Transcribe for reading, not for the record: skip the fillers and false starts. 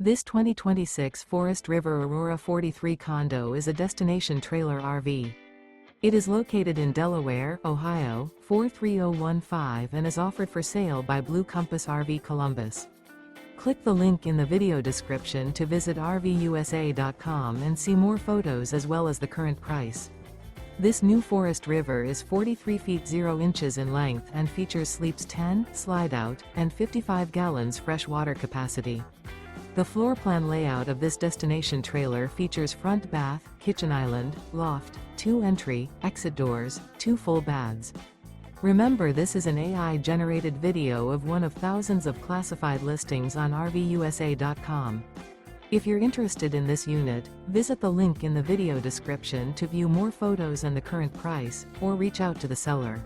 This 2026 Forest River Aurora 43 condo is a destination trailer RV. It is located in Delaware, Ohio, 43015 and is offered for sale by Blue Compass RV Columbus. Click the link in the video description to visit RVUSA.com and see more photos as well as the current price. This new Forest River is 43 feet 0 inches in length and features sleeps 10, slide-out, and 55 gallons fresh water capacity. The floor plan layout of this destination trailer features front bath, kitchen island, loft, 2 entry, exit doors, 2 full baths. Remember, this is an AI-generated video of one of thousands of classified listings on RVUSA.com. If you're interested in this unit, visit the link in the video description to view more photos and the current price, or reach out to the seller.